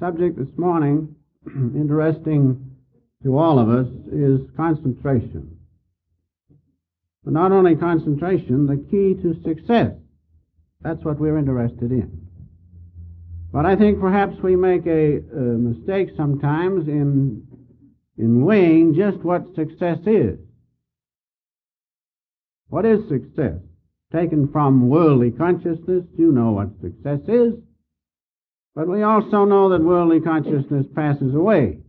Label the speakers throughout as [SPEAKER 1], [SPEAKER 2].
[SPEAKER 1] Subject this morning, interesting to all of us, is concentration. But not only concentration, the key to success. That's what we're interested in. But I think perhaps we make a mistake sometimes in weighing just what success is. What is success? Taken from worldly consciousness, you know what success is. But we also know that worldly consciousness passes away,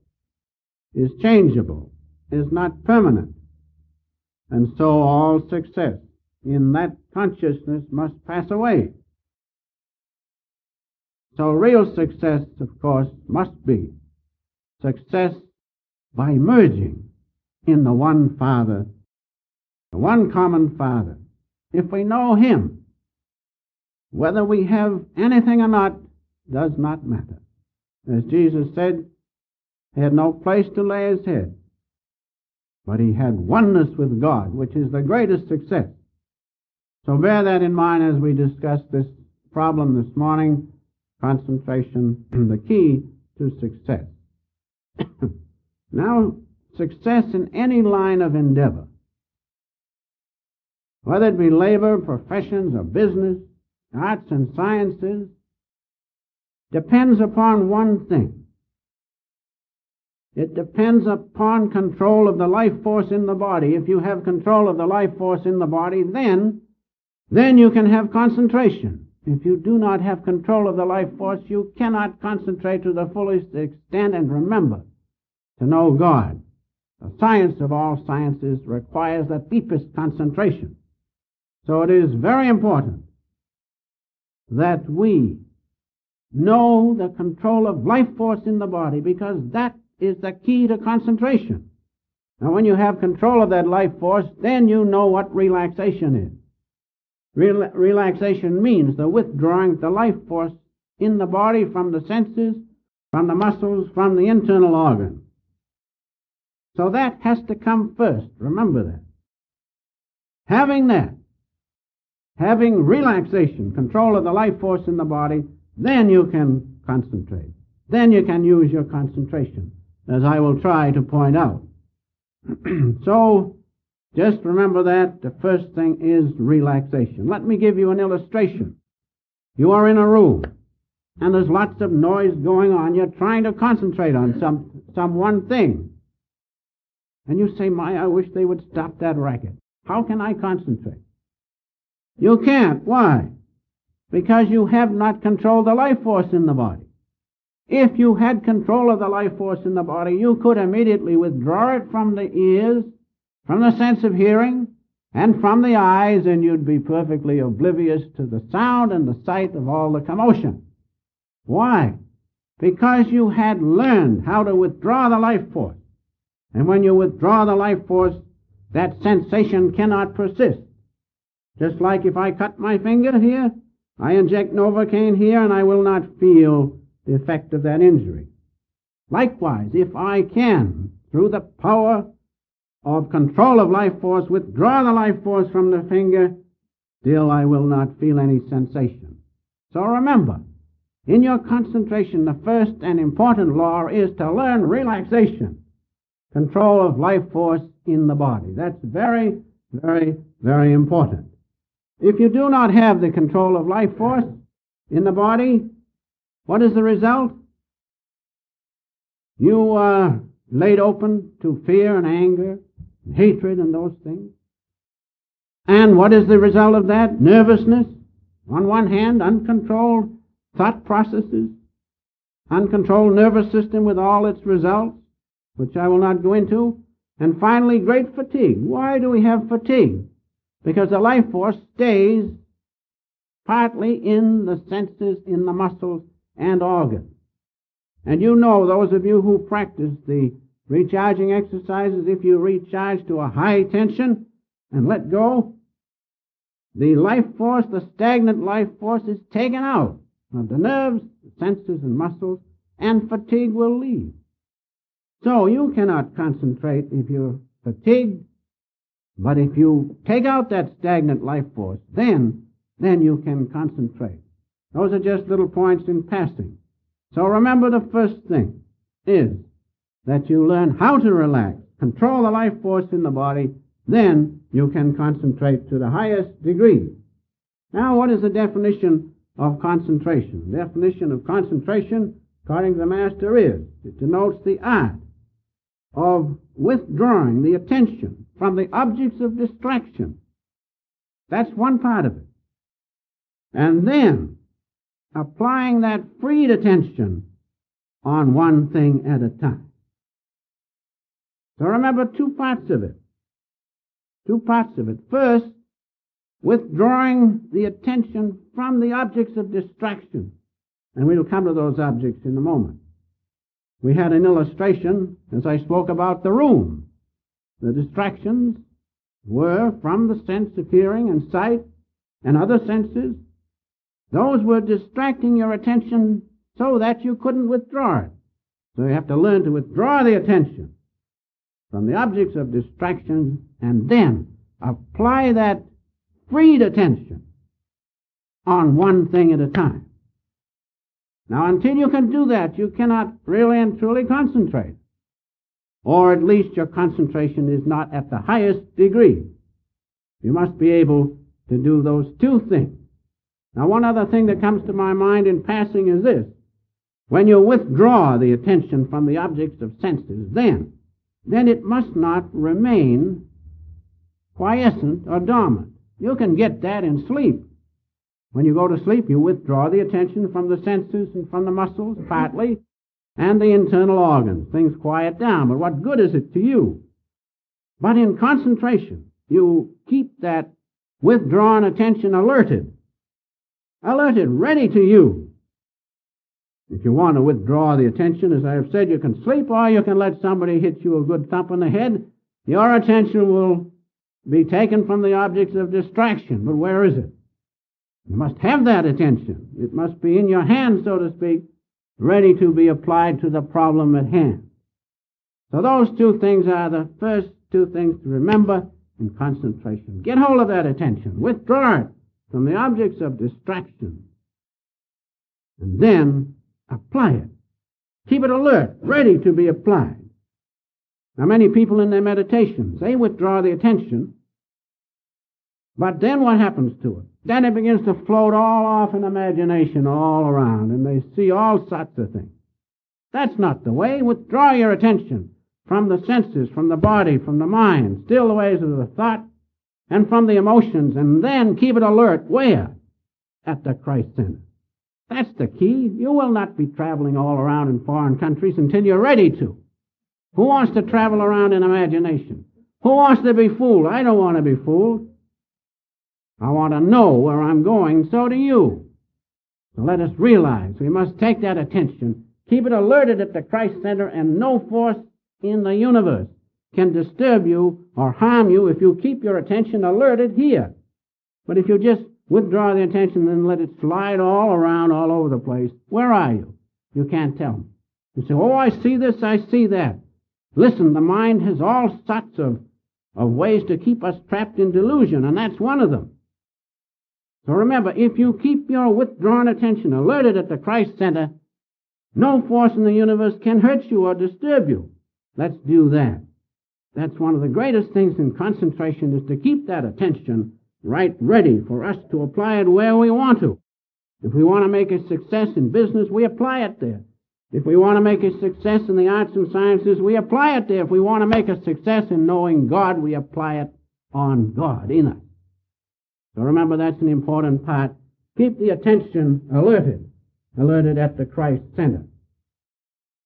[SPEAKER 1] is changeable, is not permanent. And so all success in that consciousness must pass away. So real success, of course, must be success by merging in the one Father, the one common Father. If we know Him, whether we have anything or not does not matter. As Jesus said, He had no place to lay His head, but He had oneness with God, which is the greatest success. So bear that in mind as we discuss this problem this morning, concentration, the key to success. Now, success in any line of endeavor, whether it be labor, professions, or business, arts and sciences, depends upon one thing. It depends upon control of the life force in the body. If you have control of the life force in the body, then you can have concentration. If you do not have control of the life force, you cannot concentrate to the fullest extent. And remember, to know God, the science of all sciences, requires the deepest concentration. So it is very important that we know the control of life force in the body, because that is the key to concentration. Now, when you have control of that life force, then you know what relaxation is. Relaxation means the withdrawing the life force in the body from the senses, from the muscles, from the internal organs. So that has to come first. Remember that. Having relaxation, control of the life force in the body, then you can concentrate. Then you can use your concentration, as I will try to point out. So, just remember that the first thing is relaxation. Let me give you an illustration. You are in a room, and there's lots of noise going on. You're trying to concentrate on some one thing. And you say, I wish they would stop that racket. How can I concentrate? You can't. Why? Because you have not controlled the life force in the body. If you had control of the life force in the body, you could immediately withdraw it from the ears, from the sense of hearing, and from the eyes, and you'd be perfectly oblivious to the sound and the sight of all the commotion. Why? Because you had learned how to withdraw the life force. And when you withdraw the life force, that sensation cannot persist. Just like if I cut my finger here, I inject Novocaine here, and I will not feel the effect of that injury. Likewise, if I can, through the power of control of life force, withdraw the life force from the finger, still I will not feel any sensation. So remember, in your concentration, the first and important law is to learn relaxation, control of life force in the body. That's very, very, very important. If you do not have the control of life force in the body, what is the result? You are laid open to fear and anger, and hatred and those things. And what is the result of that? Nervousness. On one hand, uncontrolled thought processes, uncontrolled nervous system with all its results, which I will not go into. And finally, great fatigue. Why do we have fatigue? Because the life force stays partly in the senses, in the muscles and organs. And you know, those of you who practice the recharging exercises, if you recharge to a high tension and let go, the life force, the stagnant life force, is taken out of the nerves, the senses and muscles, and fatigue will leave. So you cannot concentrate if you're fatigued. But if you take out that stagnant life force, then you can concentrate. Those are just little points in passing. So remember, the first thing is that you learn how to relax, control the life force in the body, then you can concentrate to the highest degree. Now, what is the definition of concentration? The definition of concentration, according to the Master, is it denotes the art of withdrawing the attention from the objects of distraction. That's one part of it. And then applying that freed attention on one thing at a time. So remember two parts of it. Two parts of it. First, withdrawing the attention from the objects of distraction. And we'll come to those objects in a moment. We had an illustration as I spoke about the room. The distractions were from the sense of hearing and sight and other senses. Those were distracting your attention so that you couldn't withdraw it. So you have to learn to withdraw the attention from the objects of distraction and then apply that freed attention on one thing at a time. Now, until you can do that, you cannot really and truly concentrate. Or at least your concentration is not at the highest degree. You must be able to do those two things. Now, one other thing that comes to my mind in passing is this. When you withdraw the attention from the objects of senses, then it must not remain quiescent or dormant. You can get that in sleep. When you go to sleep, you withdraw the attention from the senses and from the muscles, partly, and the internal organs. Things quiet down, but what good is it to you? But in concentration, you keep that withdrawn attention alerted, ready to use. If you want to withdraw the attention, as I have said, you can sleep or you can let somebody hit you a good thump on the head. Your attention will be taken from the objects of distraction. But where is it? You must have that attention. It must be in your hand, so to speak, ready to be applied to the problem at hand. So those two things are the first two things to remember in concentration. Get hold of that attention. Withdraw it from the objects of distraction. And then apply it. Keep it alert, ready to be applied. Now, many people in their meditations, they withdraw the attention, but then what happens to it? Then it begins to float all off in imagination all around, and they see all sorts of things. That's not the way. Withdraw your attention from the senses, from the body, from the mind, still the ways of the thought, and from the emotions, and then keep it alert. Where? At the Christ Center. That's the key. You will not be traveling all around in foreign countries until you're ready to. Who wants to travel around in imagination? Who wants to be fooled? I don't want to be fooled. I want to know where I'm going, so do you. So let us realize we must take that attention, keep it alerted at the Christ Center, and no force in the universe can disturb you or harm you if you keep your attention alerted here. But if you just withdraw the attention and let it slide all around all over the place, where are you? You can't tell. You say, oh, I see this, I see that. Listen, the mind has all sorts of ways to keep us trapped in delusion, and that's one of them. So remember, if you keep your withdrawn attention alerted at the Christ Center, no force in the universe can hurt you or disturb you. Let's do that. That's one of the greatest things in concentration, is to keep that attention right ready for us to apply it where we want to. If we want to make a success in business, we apply it there. If we want to make a success in the arts and sciences, we apply it there. If we want to make a success in knowing God, we apply it on God, in us. So remember, that's an important part. Keep the attention alerted at the Christ Center.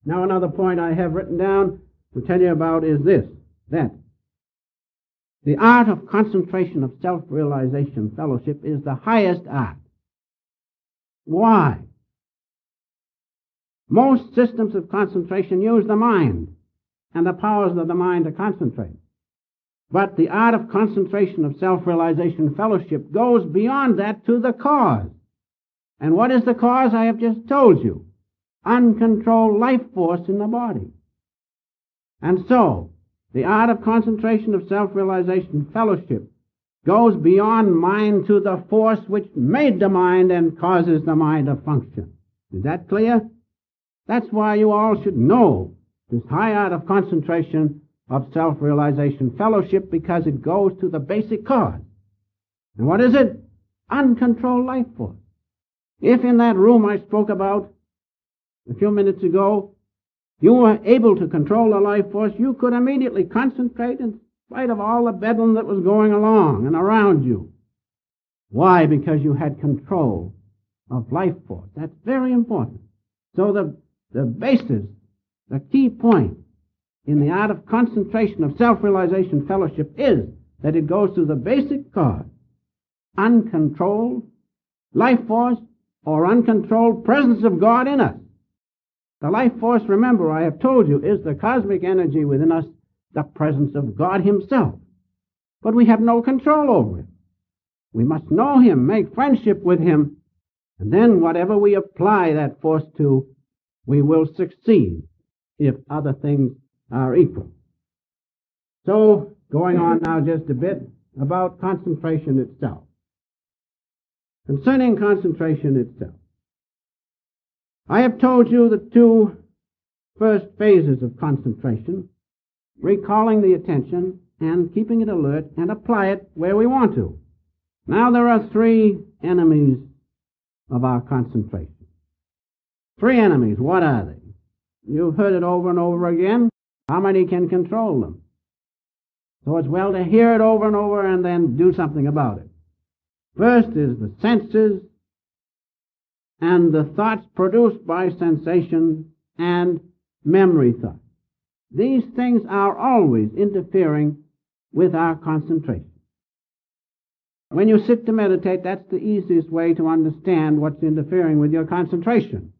[SPEAKER 1] Now, another point I have written down to tell you about is this, that the art of concentration of self-realization fellowship is the highest art. Why? Most systems of concentration use the mind and the powers of the mind to concentrate. But the art of concentration of self-realization fellowship goes beyond that to the cause. And what is the cause? I have just told you. Uncontrolled life force in the body. And so, the art of concentration of self-realization fellowship goes beyond mind to the force which made the mind and causes the mind to function. Is that clear? That's why you all should know this high art of concentration, of self-realization fellowship, because it goes to the basic cause. And what is it? Uncontrolled life force. If in that room I spoke about a few minutes ago, you were able to control the life force, you could immediately concentrate in spite of all the bedlam that was going along and around you. Why? Because you had control of life force. That's very important. So the basis, the key point in the art of concentration of self-realization fellowship is that it goes to the basic cause, uncontrolled life force or uncontrolled presence of God in us. The life force, remember, I have told you, is the cosmic energy within us, the presence of God himself. But we have no control over it. We must know him, make friendship with him, and then whatever we apply that force to, we will succeed if other things are equal. So, going on now just a bit about concentration itself. Concerning concentration itself, I have told you the two first phases of concentration, recalling the attention and keeping it alert and apply it where we want to. Now there are three enemies of our concentration. Three enemies. What are they? You've heard it over and over again. How many can control them? So it's well to hear it over and over and then do something about it. First is the senses and the thoughts produced by sensation and memory thoughts. These things are always interfering with our concentration. When you sit to meditate, that's the easiest way to understand what's interfering with your concentration.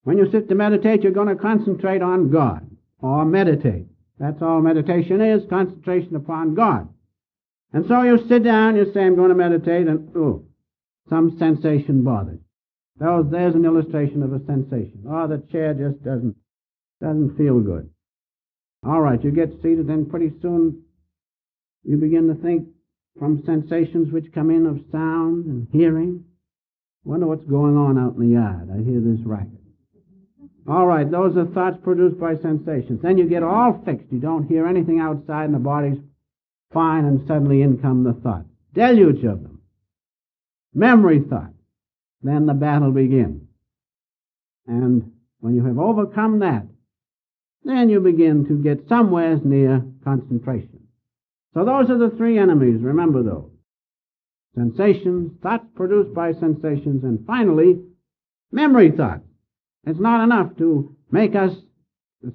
[SPEAKER 1] When you sit to meditate, you're going to concentrate on God, or meditate. That's all meditation is, concentration upon God. And so you sit down, you say, I'm going to meditate, and some sensation bothers. There's an illustration of a sensation. The chair just doesn't feel good. All right, you get seated, then pretty soon you begin to think from sensations which come in of sound and hearing. Wonder what's going on out in the yard. I hear this racket. All right, those are thoughts produced by sensations. Then you get all fixed. You don't hear anything outside and the body's fine, and suddenly in come the thoughts. Deluge of them. Memory thoughts. Then the battle begins. And when you have overcome that, then you begin to get somewhere near concentration. So those are the three enemies. Remember those. Sensations, thoughts produced by sensations, and finally, memory thoughts. It's not enough to make us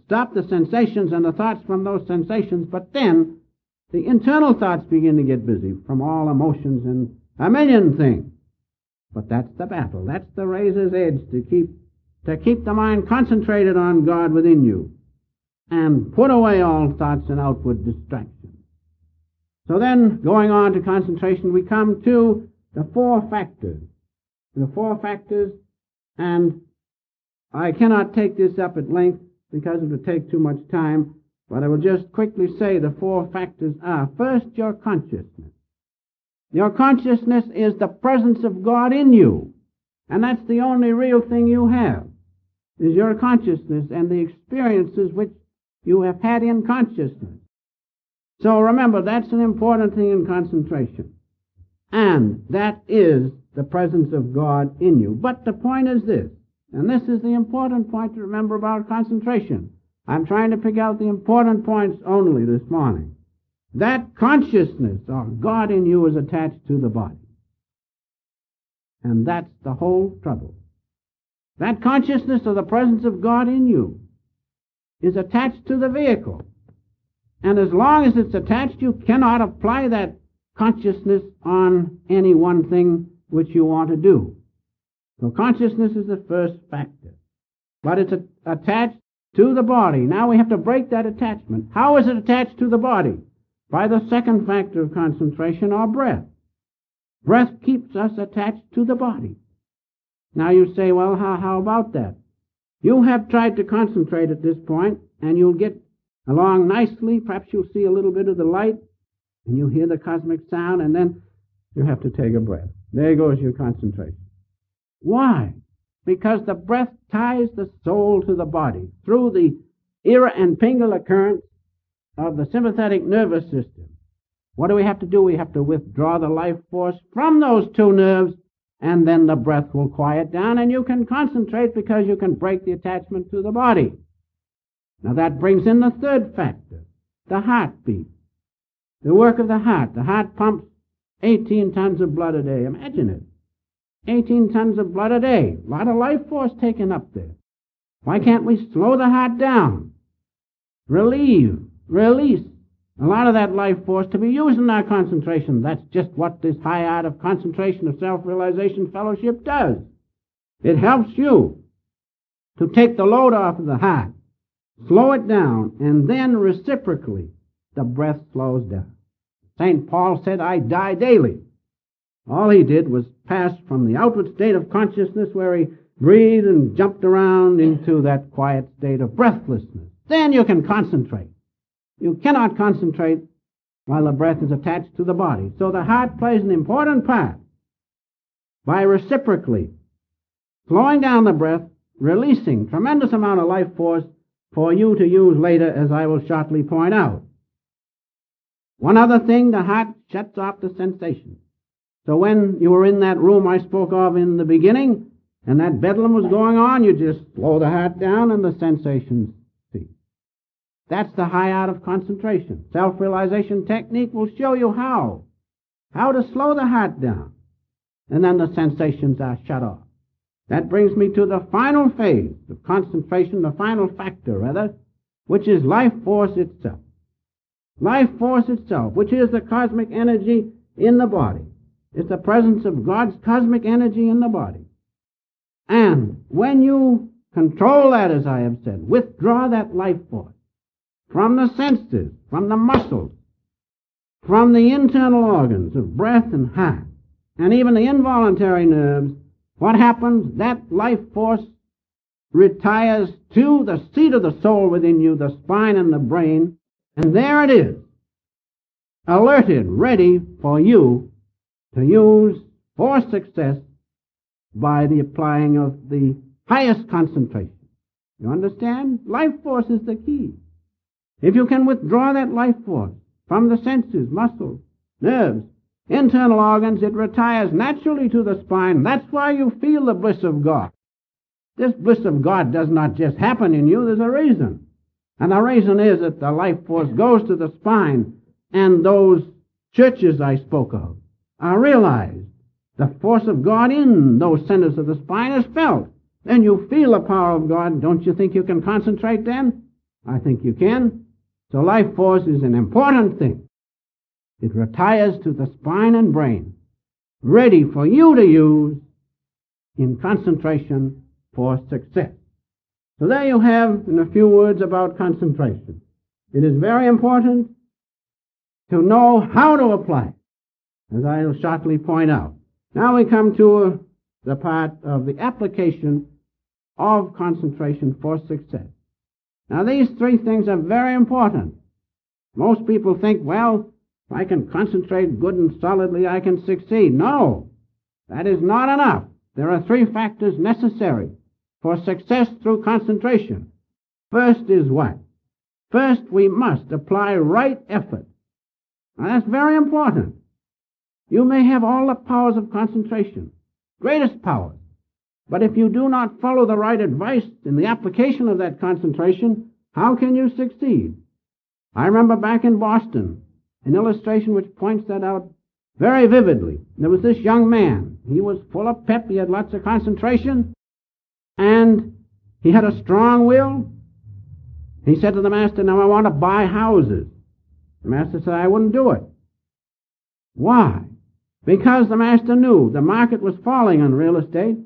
[SPEAKER 1] stop the sensations and the thoughts from those sensations, but then the internal thoughts begin to get busy from all emotions and a million things. But that's the battle. That's the razor's edge to keep the mind concentrated on God within you and put away all thoughts and outward distractions. So then, going on to concentration, we come to the four factors. The four factors, and I cannot take this up at length because it would take too much time, but I will just quickly say the four factors are, first, your consciousness. Your consciousness is the presence of God in you, and that's the only real thing you have, is your consciousness and the experiences which you have had in consciousness. So remember, that's an important thing in concentration, and that is the presence of God in you. But the point is this, and this is the important point to remember about concentration. I'm trying to pick out the important points only this morning. That consciousness or God in you is attached to the body. And that's the whole trouble. That consciousness of the presence of God in you is attached to the vehicle. And as long as it's attached, you cannot apply that consciousness on any one thing which you want to do. So consciousness is the first factor. But it's attached to the body. Now we have to break that attachment. How is it attached to the body? By the second factor of concentration, or breath. Breath keeps us attached to the body. Now you say, well, how about that? You have tried to concentrate at this point, and you'll get along nicely. Perhaps you'll see a little bit of the light, and you hear the cosmic sound, and then you have to take a breath. There goes your concentration. Why? because the breath ties the soul to the body through the era and pingular current of the sympathetic nervous system. What do we have to do? We have to withdraw the life force from those two nerves, and then the breath will quiet down, and you can concentrate because you can break the attachment to the body. Now that brings in the third factor, the heartbeat. The work of the heart. The heart pumps 18 tons of blood a day. Imagine it. 18 tons of blood a day. A lot of life force taken up there. Why can't we slow the heart down? Release a lot of that life force to be used in our concentration. That's just what this high art of concentration of self-realization fellowship does. It helps you to take the load off of the heart, slow it down, and then reciprocally the breath slows down. St. Paul said, I die daily. All he did was pass from the outward state of consciousness where he breathed and jumped around into that quiet state of breathlessness. Then you can concentrate. You cannot concentrate while the breath is attached to the body. So the heart plays an important part by reciprocally slowing down the breath, releasing tremendous amount of life force for you to use later, as I will shortly point out. One other thing, the heart shuts off the sensation. So when you were in that room I spoke of in the beginning, and that bedlam was going on, you just slow the heart down and the sensations cease. That's the high art of concentration. Self-realization technique will show you how to slow the heart down, and then the sensations are shut off. That brings me to the final phase of concentration, the final factor, rather, which is life force itself. Life force itself, which is the cosmic energy in the body. It's the presence of God's cosmic energy in the body. And when you control that, as I have said, withdraw that life force from the senses, from the muscles, from the internal organs of breath and heart, and even the involuntary nerves, what happens? That life force retires to the seat of the soul within you, the spine and the brain, and there it is, alerted, ready for you to use for success by the applying of the highest concentration. You understand? Life force is the key. If you can withdraw that life force from the senses, muscles, nerves, internal organs, it retires naturally to the spine. That's why you feel the bliss of God. This bliss of God does not just happen in you. There's a reason. And the reason is that the life force goes to the spine, and those churches I spoke of are realized. The force of God in those centers of the spine is felt. Then you feel the power of God. Don't you think you can concentrate then? I think you can. So life force is an important thing. It retires to the spine and brain, ready for you to use in concentration for success. So there you have, in a few words, about concentration. It is very important to know how to apply it, as I will shortly point out. Now we come to the part of the application of concentration for success. Now these three things are very important. Most people think, well, if I can concentrate good and solidly, I can succeed. No, that is not enough. There are three factors necessary for success through concentration. First is what? First, we must apply right effort. Now that's very important. You may have all the powers of concentration, greatest powers, but if you do not follow the right advice in the application of that concentration, how can you succeed? I remember back in Boston, an illustration which points that out very vividly. There was this young man. He was full of pep. He had lots of concentration, and he had a strong will. He said to the master, now I want to buy houses. The master said, I wouldn't do it. Why? Because the master knew the market was falling on real estate,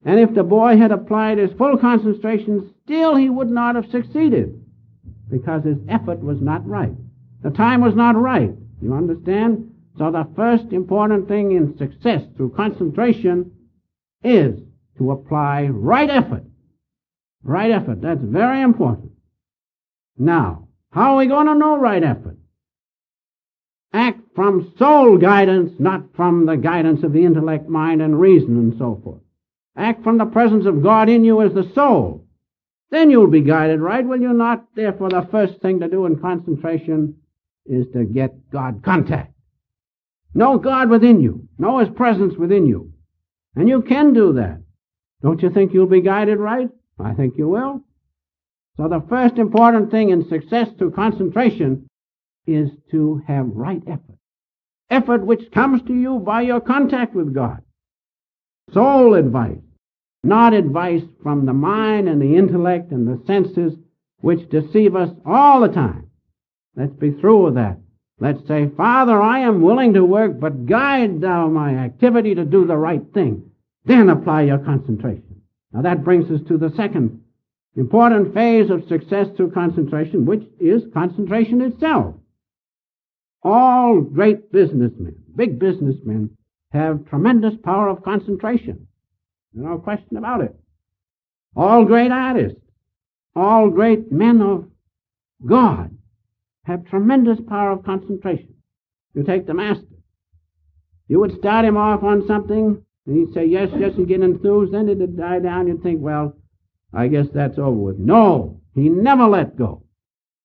[SPEAKER 1] and if the boy had applied his full concentration, still he would not have succeeded, because his effort was not right. The time was not right. You understand? So the first important thing in success through concentration is to apply right effort. Right effort. That's very important. Now, how are we going to know right effort? Act from soul guidance, not from the guidance of the intellect, mind, and reason, and so forth. Act from the presence of God in you as the soul. Then you'll be guided right, will you not? Therefore, the first thing to do in concentration is to get God contact. Know God within you. Know His presence within you. And you can do that. Don't you think you'll be guided right? I think you will. So the first important thing in success through concentration is to have right effort. Effort which comes to you by your contact with God. Soul advice, not advice from the mind and the intellect and the senses which deceive us all the time. Let's be through with that. Let's say, Father, I am willing to work, but guide thou my activity to do the right thing. Then apply your concentration. Now that brings us to the second important phase of success through concentration, which is concentration itself. All great businessmen, big businessmen, have tremendous power of concentration. No question about it. All great artists, all great men of God have tremendous power of concentration. You take the master. You would start him off on something, and he'd say, yes, he'd get enthused, then it'd die down, you'd think, well, I guess that's over with. No, he never let go.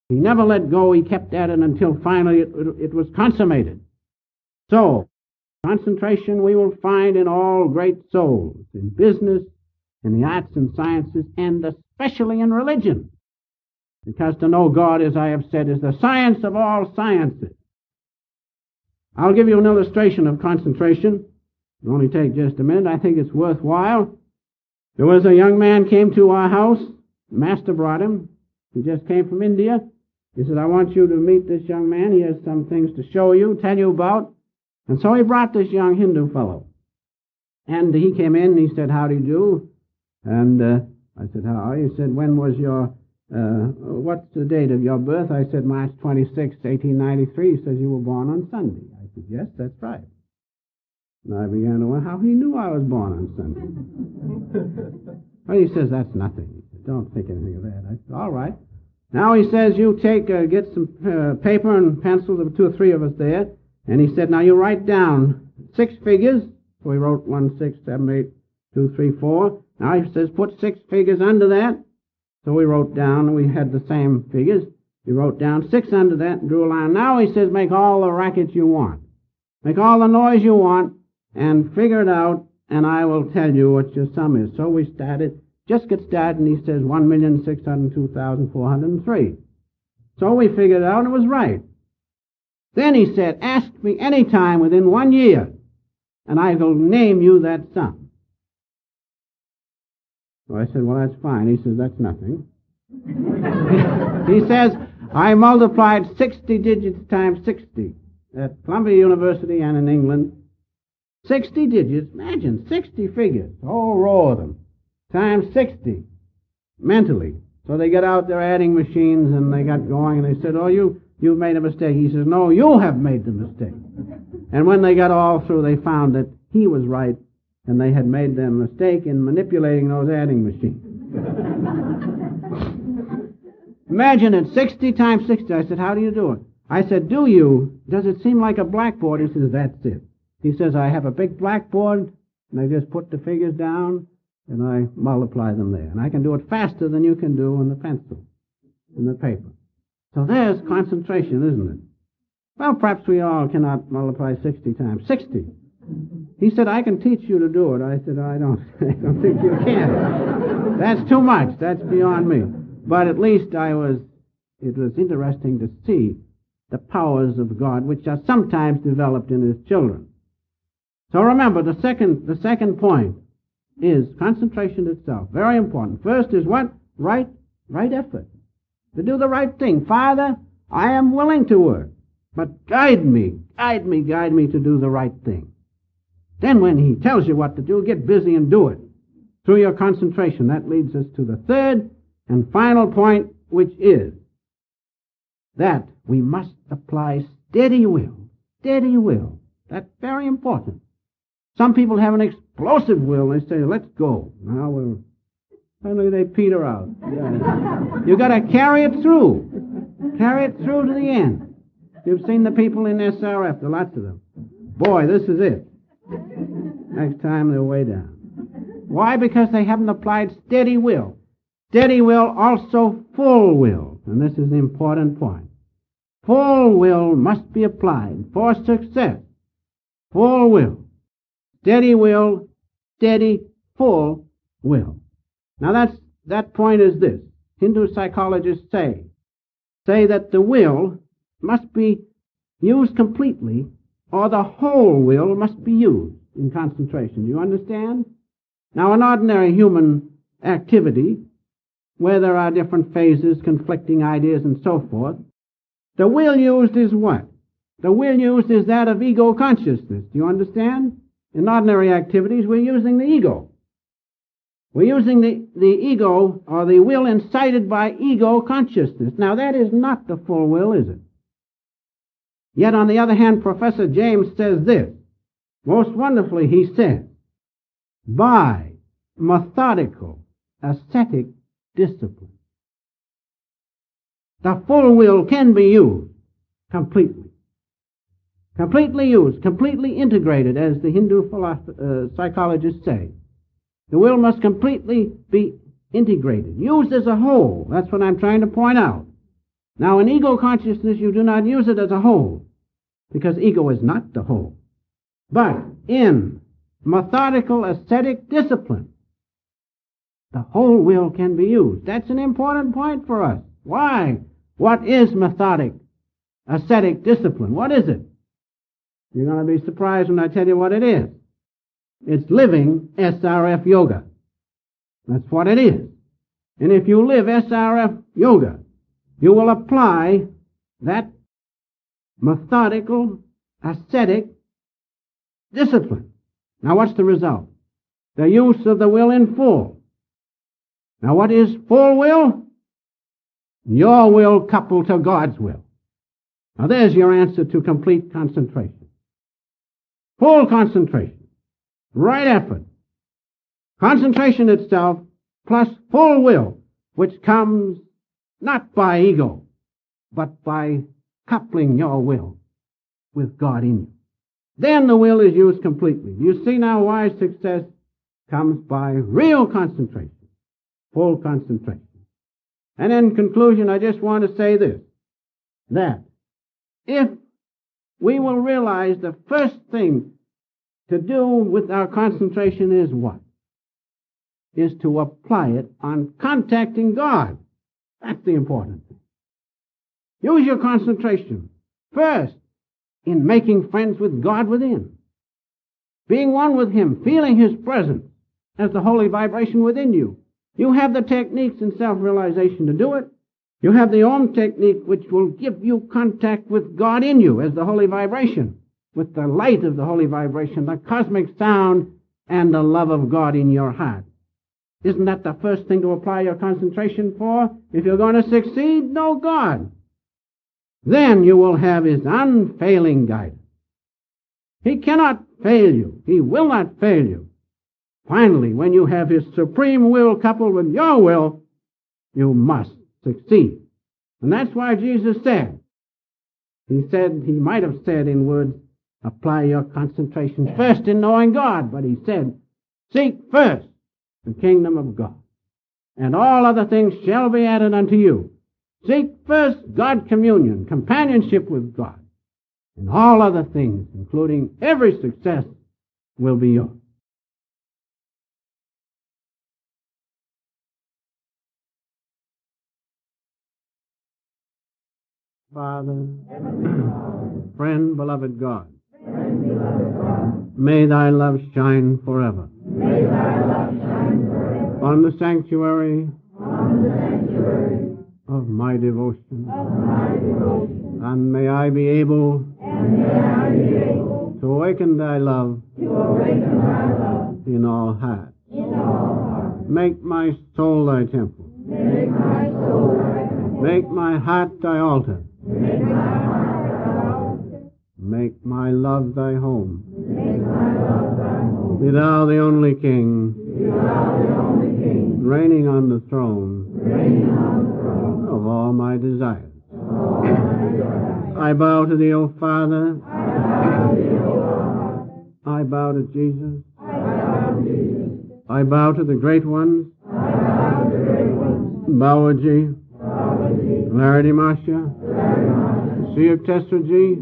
[SPEAKER 1] He never let go. He kept at it until finally it was consummated. So, concentration we will find in all great souls, in business, in the arts and sciences, and especially in religion. Because to know God, as I have said, is the science of all sciences. I'll give you an illustration of concentration. It'll only take just a minute. I think it's worthwhile. There was a young man came to our house. The master brought him. He just came from India. He said, I want you to meet this young man. He has some things to show you, tell you about. And so he brought this young Hindu fellow. And he came in and he said, how do you do? And I said, how are you? He said, when was your, what's the date of your birth? I said, March 26, 1893. He says, you were born on Sunday. I said, yes, that's right. And I began to wonder how he knew I was born on Sunday. Well, he says, that's nothing. He said, don't think anything of that. I said, all right. Now he says, you get some paper and pencil. There were 2 or 3 of us there. And he said, now you write down 6 figures. So he wrote 1, 6, 7, 8, 2, 3, 4. Now he says, put 6 figures under that. So we wrote down, we had the same figures. He wrote down 6 under that and drew a line. Now he says, make all the racket you want. Make all the noise you want and figure it out, and I will tell you what your sum is. So we started, just get started, and he says 1,602,403. So we figured it out, and it was right. Then he said, ask me any time within 1 year, and I will name you that sum. So I said, well, that's fine. He says, that's nothing. He says, I multiplied 60 digits times 60 at Columbia University and in England. 60 digits, imagine, 60 figures, a whole row of them, times 60, mentally. So they get out their adding machines and they got going and they said, oh, you've made a mistake. He says, no, you have made the mistake. And when they got all through, they found that he was right and they had made their mistake in manipulating those adding machines. Imagine it, 60 times 60. I said, how do you do it? I said, does it seem like a blackboard? He says, that's it. He says, I have a big blackboard, and I just put the figures down, and I multiply them there. And I can do it faster than you can do in the pencil, in the paper. So there's concentration, isn't it? Well, perhaps we all cannot multiply 60 times 60. He said, I can teach you to do it. I said, I don't think you can. That's too much. That's beyond me. But at least it was interesting to see the powers of God, which are sometimes developed in His children. So remember, the second point is concentration itself. Very important. First is what? Right effort. To do the right thing. Father, I am willing to work, but guide me to do the right thing. Then when He tells you what to do, get busy and do it. Through your concentration. That leads us to the third and final point, which is that we must apply steady will. Steady will. That's very important. Some people have an explosive will. They say, let's go. Now suddenly they peter out. You got to carry it through. Carry it through to the end. You've seen the people in SRF, there are lots of them. Boy, this is it. Next time they're way down. Why? Because they haven't applied steady will. Steady will, also full will. And this is an important point. Full will must be applied for success. Full will. Steady will, steady, full will. Now that point is this. Hindu psychologists say that the will must be used completely, or the whole will must be used in concentration. Do you understand? Now, an ordinary human activity, where there are different phases, conflicting ideas, and so forth, the will used is what? The will used is that of ego consciousness. Do you understand? In ordinary activities, we're using the ego. We're using the ego, or the will incited by ego consciousness. Now, that is not the full will, is it? Yet, on the other hand, Professor James says this. Most wonderfully, he says, by methodical, ascetic discipline, the full will can be used completely. Completely used, completely integrated, as the Hindu psychologists say. The will must completely be integrated, used as a whole. That's what I'm trying to point out. Now, in ego consciousness, you do not use it as a whole, because ego is not the whole. But in methodical ascetic discipline, the whole will can be used. That's an important point for us. Why? What is methodic ascetic discipline? What is it? You're going to be surprised when I tell you what it is. It's living SRF yoga. That's what it is. And if you live SRF yoga, you will apply that methodical ascetic discipline. Now, what's the result? The use of the will in full. Now, what is full will? Your will coupled to God's will. Now, there's your answer to complete concentration. Full concentration. Right effort. Concentration itself plus full will, which comes not by ego, but by coupling your will with God in you. Then the will is used completely. You see now why success comes by real concentration, full concentration. And in conclusion, I just want to say this, that if we will realize the first thing to do with our concentration is what? Is to apply it on contacting God. That's the important thing. Use your concentration first in making friends with God within, being one with Him, feeling His presence as the holy vibration within you. You have the techniques in self-realization to do it. You have the Om technique, which will give you contact with God in you as the holy vibration, with the light of the holy vibration, the cosmic sound, and the love of God in your heart. Isn't that the first thing to apply your concentration for? If you're going to succeed, know God. Then you will have His unfailing guidance. He cannot fail you. He will not fail you. Finally, when you have His supreme will coupled with your will, you must succeed. And that's why Jesus said, He might have said in words, apply your concentration first in knowing God, but He said, seek first the kingdom of God, and all other things shall be added unto you. Seek first God communion, companionship with God, and all other things, including every success, will be yours. Father, friend, beloved God, may Thy love shine forever on the sanctuary of my devotion, and may I be able to awaken Thy love in all hearts. Make my soul Thy temple. Make my heart Thy altar. Make my love Thy home. Be Thou the only King, reigning on the throne of all my desires. I bow to Thee, O Father. I bow to Jesus. I bow to the great ones, Babaji, Larity Masha, Siyak Testraji,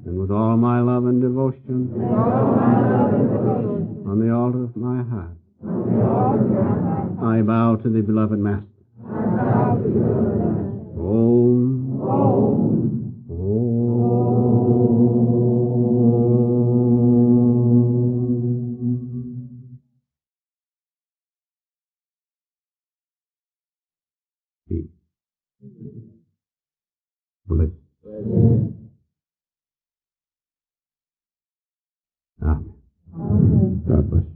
[SPEAKER 1] and with all my love and devotion, on the altar of my heart, I bow to the beloved Master. Om. Om. Peace. Bliss. Amen. God bless you.